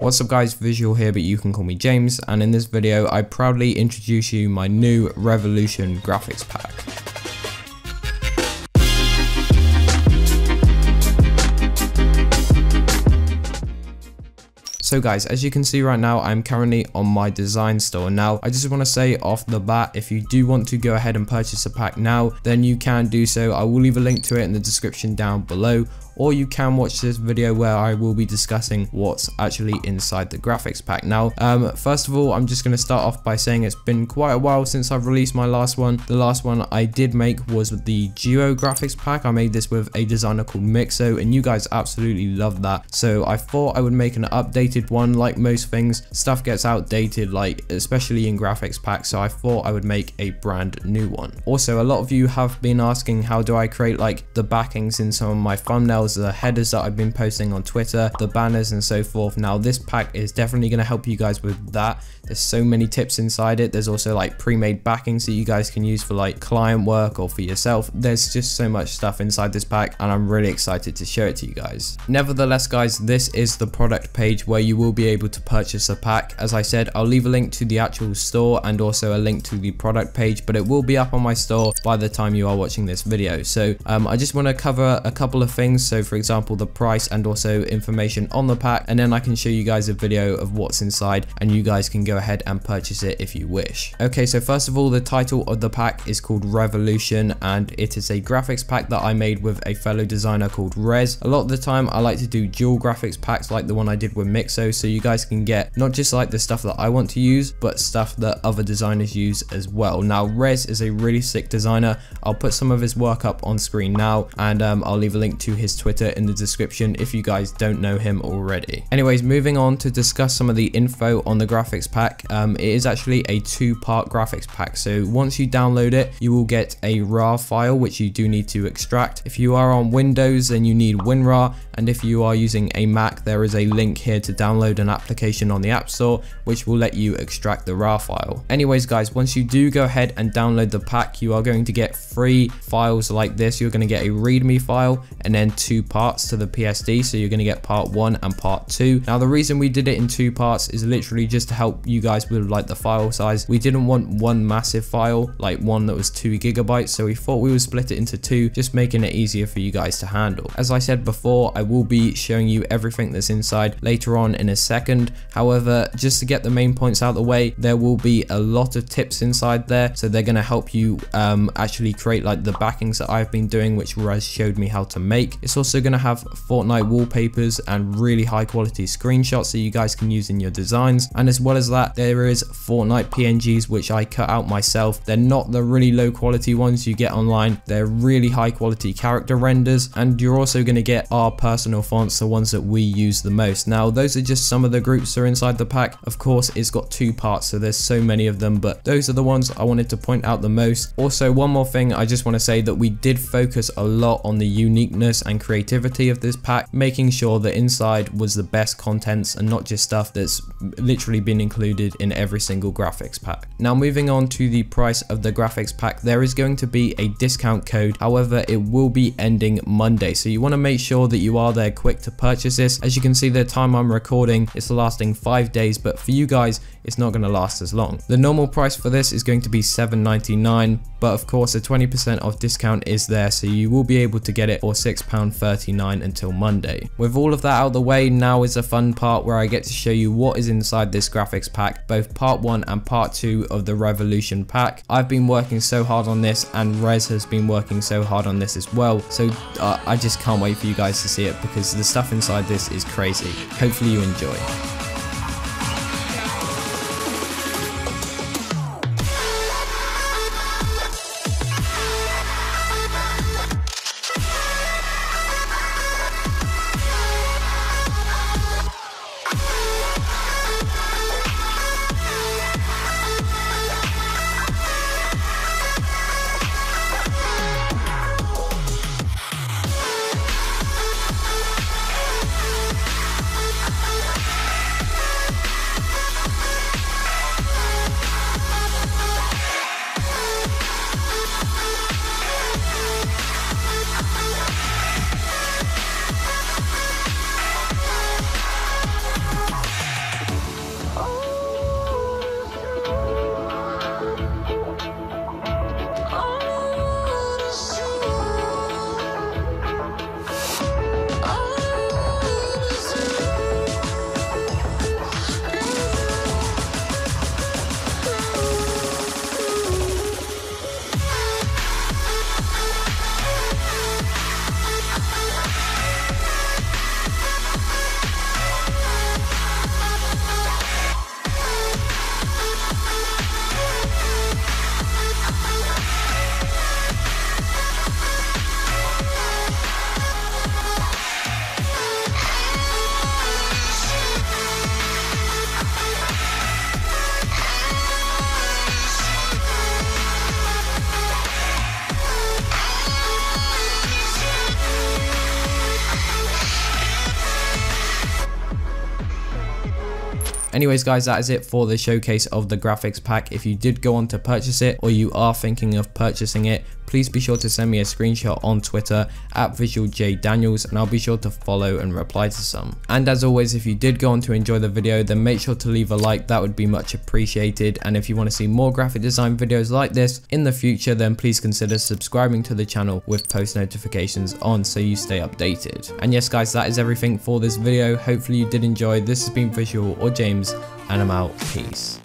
What's up guys, Visual here, but you can call me James, and in this video I proudly introduce you my new Revolution graphics pack. So guys, as you can see right now, I'm currently on my design store. Now, I just want to say off the bat, if you do want to go ahead and purchase a pack now, then you can do so. I will leave a link to it in the description down below. Or you can watch this video where I will be discussing what's actually inside the graphics pack. Now, first of all, I'm just going to start off by saying it's been quite a while since I've released my last one. The last one I did make was the Duo graphics pack. I made this with a designer called Mixo, and you guys absolutely loved that. So I thought I would make an updated one. Like most things, stuff gets outdated, like especially in graphics packs. So I thought I would make a brand new one. Also, a lot of you have been asking how do I create like the backings in some of my thumbnails, the headers that I've been posting on Twitter, the banners and so forth. Now this pack is definitely going to help you guys with that. There's so many tips inside it. There's also like pre-made backings that you guys can use for like client work or for yourself. There's just so much stuff inside this pack, and I'm really excited to show it to you guys. Nevertheless guys, this is the product page where you will be able to purchase a pack. As I said, I'll leave a link to the actual store and also a link to the product page, but it will be up on my store by the time you are watching this video. So I just want to cover a couple of things. So for example, the price and also information on the pack, and then I can show you guys a video of what's inside and you guys can go ahead and purchase it if you wish. Okay, so first of all, the title of the pack is called Revolution, and it is a graphics pack that I made with a fellow designer called Rez. A lot of the time I like to do dual graphics packs like the one I did with Mixo, so you guys can get not just like the stuff that I want to use, but stuff that other designers use as well. Now Rez is a really sick designer. I'll put some of his work up on screen now, and I'll leave a link to his Twitter in the description if you guys don't know him already. Anyways, moving on to discuss some of the info on the graphics pack. It is actually a two-part graphics pack. So once you download it, you will get a RAR file which you do need to extract. If you are on Windows, then you need WinRAR, and if you are using a Mac, there is a link here to download an application on the App Store which will let you extract the RAR file. Anyways guys, once you do go ahead and download the pack, you are going to get 3 files like this. You're going to get a README file and then 2 parts to the PSD, so you're going to get part 1 and part 2. Now the reason we did it in 2 parts is literally just to help you guys with like the file size. We didn't want one massive file, like one that was 2 GB, so we thought we would split it into 2, just making it easier for you guys to handle. As I said before, I will be showing you everything that's inside later on in a second. However, just to get the main points out of the way, there will be a lot of tips inside there, so they're going to help you actually create like the backings that I've been doing, which Rez showed me how to make. It's also going to have Fortnite wallpapers and really high quality screenshots that you guys can use in your designs, and as well as that, there is Fortnite PNGs which I cut out myself. They're not the really low quality ones you get online. They're really high quality character renders, and you're also going to get our personal fonts, the ones that we use the most. Now those are just some of the groups that are inside the pack. Of course, it's got 2 parts, so there's so many of them, but those are the ones I wanted to point out the most. Also, one more thing, I just want to say that we did focus a lot on the uniqueness and creativity of this pack, making sure that inside was the best contents and not just stuff that's literally been included in every single graphics pack. Now moving on to the price of the graphics pack, there is going to be a discount code. However, it will be ending Monday, so you want to make sure that you are there quick to purchase this. As you can see, the time I'm recording, it's lasting 5 days, but for you guys it's not going to last as long. The normal price for this is going to be $7.99, but of course a 20% off discount is there, so you will be able to get it for £6.39 until Monday. With all of that out of the way, now is the fun part where I get to show you what is inside this graphics pack, both part 1 and part 2 of the Revolution pack. I've been working so hard on this, and Rez has been working so hard on this as well, so I just can't wait for you guys to see it because the stuff inside this is crazy. Hopefully you enjoy. Anyways guys, that is it for the showcase of the graphics pack. If you did go on to purchase it, or you are thinking of purchasing it, please be sure to send me a screenshot on Twitter at VisualJDaniels, and I'll be sure to follow and reply to some. And as always, if you did go on to enjoy the video, then make sure to leave a like, that would be much appreciated. And if you want to see more graphic design videos like this in the future, then please consider subscribing to the channel with post notifications on so you stay updated. And yes guys, that is everything for this video. Hopefully you did enjoy. This has been Visual or James, and I'm out. Peace.